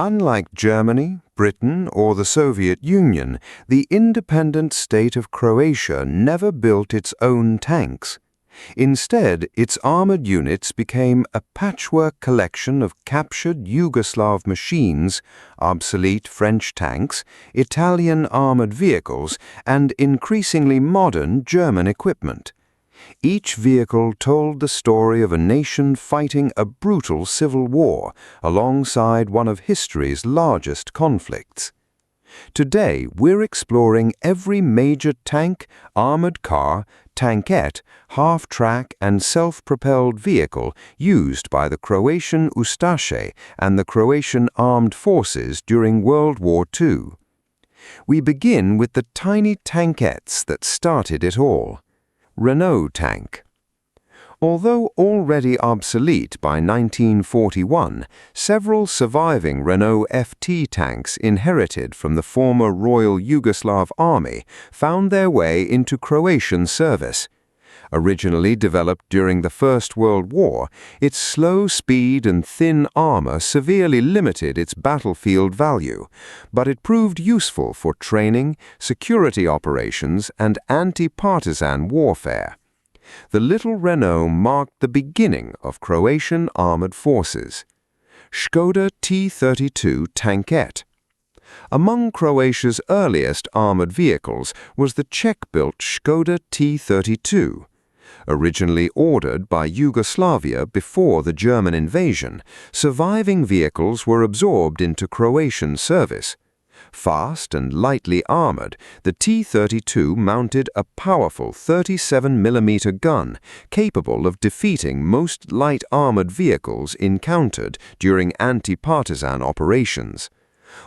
Unlike Germany, Britain, or the Soviet Union, the independent state of Croatia never built its own tanks. Instead, its armored units became a patchwork collection of captured Yugoslav machines, obsolete French tanks, Italian armored vehicles, and increasingly modern German equipment. Each vehicle told the story of a nation fighting a brutal civil war alongside one of history's largest conflicts. Today, we're exploring every major tank, armored car, tankette, half-track and self-propelled vehicle used by the Croatian Ustaše and the Croatian Armed Forces during World War II. We begin with the tiny tankettes that started it all. Renault tank. Although already obsolete by 1941, several surviving Renault FT tanks inherited from the former Royal Yugoslav Army found their way into Croatian service. Originally developed during the First World War, its slow speed and thin armor severely limited its battlefield value, but it proved useful for training, security operations, and anti-partisan warfare. The little Renault marked the beginning of Croatian armored forces. Škoda T-32 Tankette. Among Croatia's earliest armored vehicles was the Czech-built Škoda T-32. Originally ordered by Yugoslavia before the German invasion, surviving vehicles were absorbed into Croatian service. Fast and lightly armored, the T-32 mounted a powerful 37mm gun capable of defeating most light armored vehicles encountered during anti-partisan operations.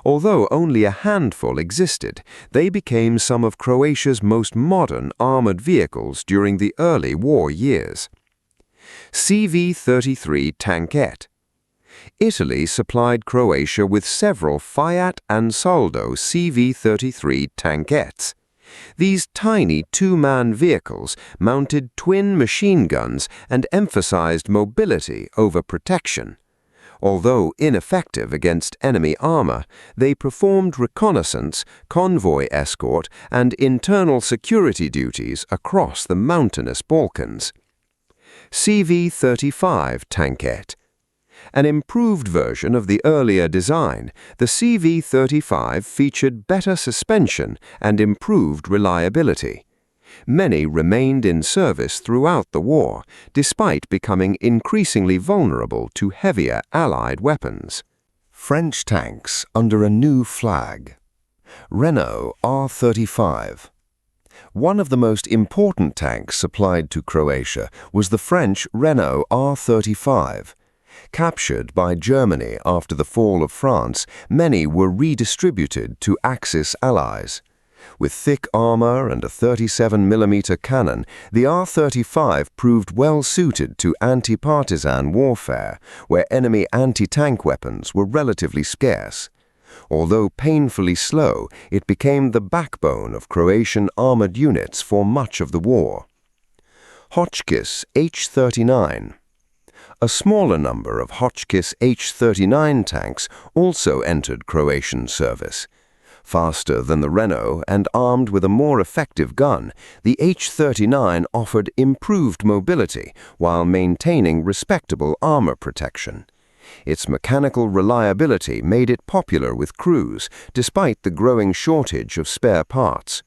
Although only a handful existed, they became some of Croatia's most modern armored vehicles during the early war years. CV-33 Tankette. Italy supplied Croatia with several Fiat Ansaldo CV-33 tankettes. These tiny two-man vehicles mounted twin machine guns and emphasized mobility over protection. Although ineffective against enemy armor, they performed reconnaissance, convoy escort, and internal security duties across the mountainous Balkans. CV-35 Tankette. An improved version of the earlier design, the CV-35 featured better suspension and improved reliability. Many remained in service throughout the war, despite becoming increasingly vulnerable to heavier Allied weapons. French tanks under a new flag. Renault R35. One of the most important tanks supplied to Croatia was the French Renault R35. Captured by Germany after the fall of France, many were redistributed to Axis allies. With thick armor and a 37mm cannon, the R-35 proved well suited to anti-partisan warfare, where enemy anti-tank weapons were relatively scarce. Although painfully slow, it became the backbone of Croatian armored units for much of the war. Hotchkiss H39. A smaller number of Hotchkiss H39 tanks also entered Croatian service. Faster than the Renault and armed with a more effective gun, the H39 offered improved mobility while maintaining respectable armor protection. Its mechanical reliability made it popular with crews, despite the growing shortage of spare parts.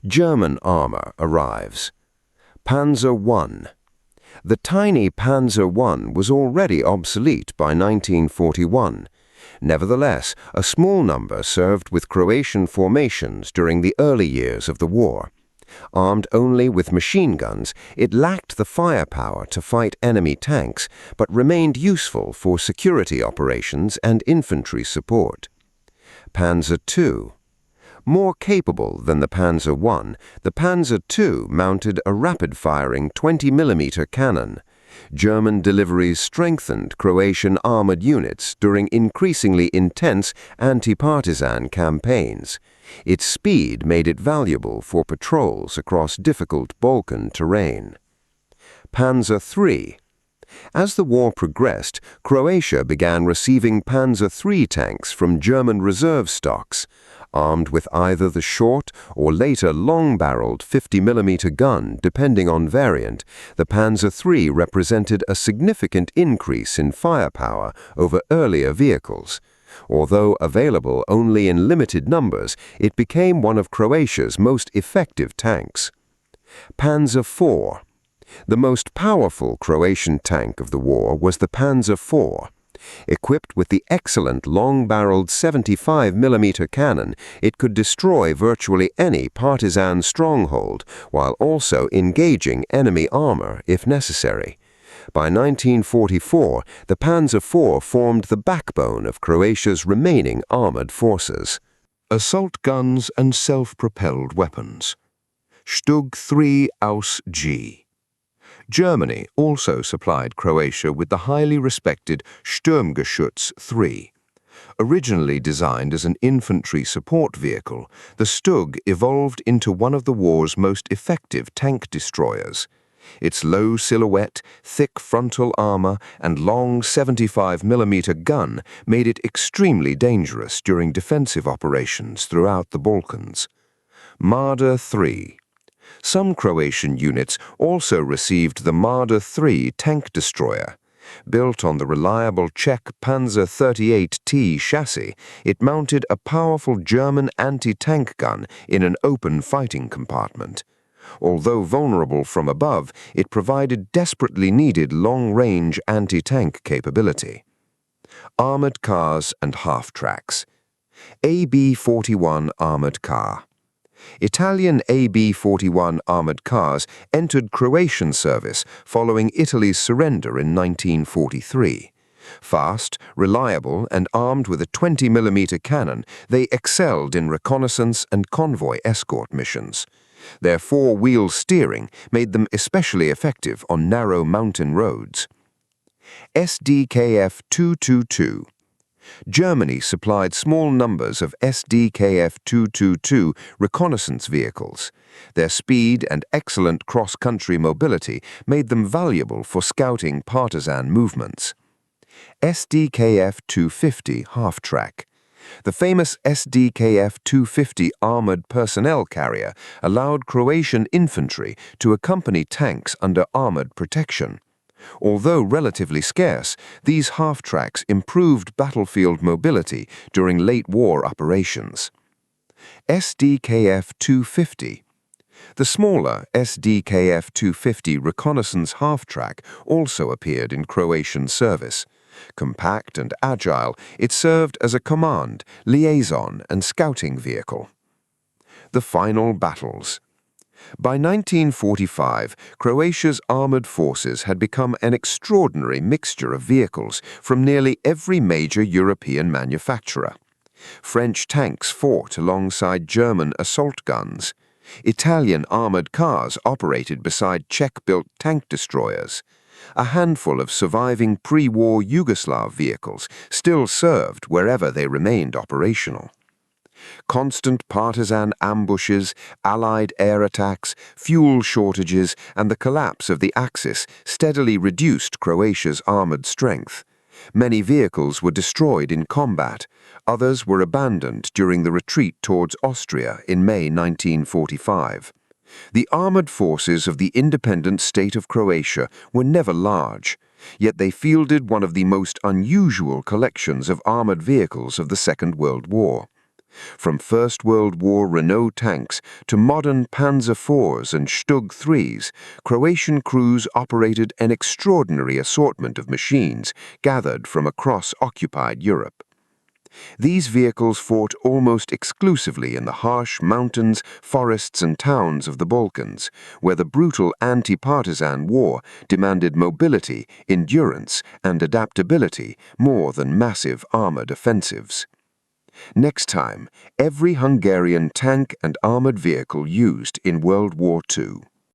German armor arrives. Panzer I. The tiny Panzer I was already obsolete by 1941. Nevertheless, a small number served with Croatian formations during the early years of the war. Armed only with machine guns, it lacked the firepower to fight enemy tanks, but remained useful for security operations and infantry support. Panzer II. More capable than the Panzer I, the Panzer II mounted a rapid-firing 20mm cannon. German deliveries strengthened Croatian armored units during increasingly intense anti-partisan campaigns. Its speed made it valuable for patrols across difficult Balkan terrain. Panzer III. As the war progressed, Croatia began receiving Panzer III tanks from German reserve stocks. Armed with either the short or later long-barreled 50mm gun, depending on variant, the Panzer III represented a significant increase in firepower over earlier vehicles. Although available only in limited numbers, it became one of Croatia's most effective tanks. Panzer IV. The most powerful Croatian tank of the war was the Panzer IV. Equipped with the excellent long-barreled 75mm cannon, it could destroy virtually any partisan stronghold while also engaging enemy armor if necessary. By 1944, the Panzer IV formed the backbone of Croatia's remaining armored forces. Assault guns and self-propelled weapons. StuG III Ausf. Germany also supplied Croatia with the highly respected Sturmgeschütz III. Originally designed as an infantry support vehicle, the StuG evolved into one of the war's most effective tank destroyers. Its low silhouette, thick frontal armor, and long 75mm gun made it extremely dangerous during defensive operations throughout the Balkans. Marder III. Some Croatian units also received the Marder III tank destroyer. Built on the reliable Czech Panzer XXXVIII chassis, it mounted a powerful German anti-tank gun in an open fighting compartment. Although vulnerable from above, it provided desperately needed long-range anti-tank capability. Armored cars and half-tracks. AB41 Armored Car. Italian AB41 armored cars entered Croatian service following Italy's surrender in 1943. Fast, reliable, and armed with a 20mm cannon, they excelled in reconnaissance and convoy escort missions. Their four-wheel steering made them especially effective on narrow mountain roads. SDKF 222. Germany supplied small numbers of SDKF 222 reconnaissance vehicles. Their speed and excellent cross-country mobility made them valuable for scouting partisan movements. SDKF 250 half-track. The famous SDKF 250 armored personnel carrier allowed Croatian infantry to accompany tanks under armored protection. Although relatively scarce, these half-tracks improved battlefield mobility during late war operations. SDKF 250. The smaller SDKF 250 reconnaissance half-track also appeared in Croatian service. Compact and agile, it served as a command, liaison, and scouting vehicle. The final battles. By 1945, Croatia's armored forces had become an extraordinary mixture of vehicles from nearly every major European manufacturer. French tanks fought alongside German assault guns. Italian armored cars operated beside Czech-built tank destroyers. A handful of surviving pre-war Yugoslav vehicles still served wherever they remained operational. Constant partisan ambushes, Allied air attacks, fuel shortages, and the collapse of the Axis steadily reduced Croatia's armored strength. Many vehicles were destroyed in combat. Others were abandoned during the retreat towards Austria in May 1945. The armored forces of the Independent State of Croatia were never large, yet they fielded one of the most unusual collections of armored vehicles of the Second World War. From First World War Renault tanks to modern Panzer IVs and StuG IIIs, Croatian crews operated an extraordinary assortment of machines gathered from across occupied Europe. These vehicles fought almost exclusively in the harsh mountains, forests, and towns of the Balkans, where the brutal anti-partisan war demanded mobility, endurance, and adaptability more than massive armored offensives. Next time, every Hungarian tank and armored vehicle used in World War II.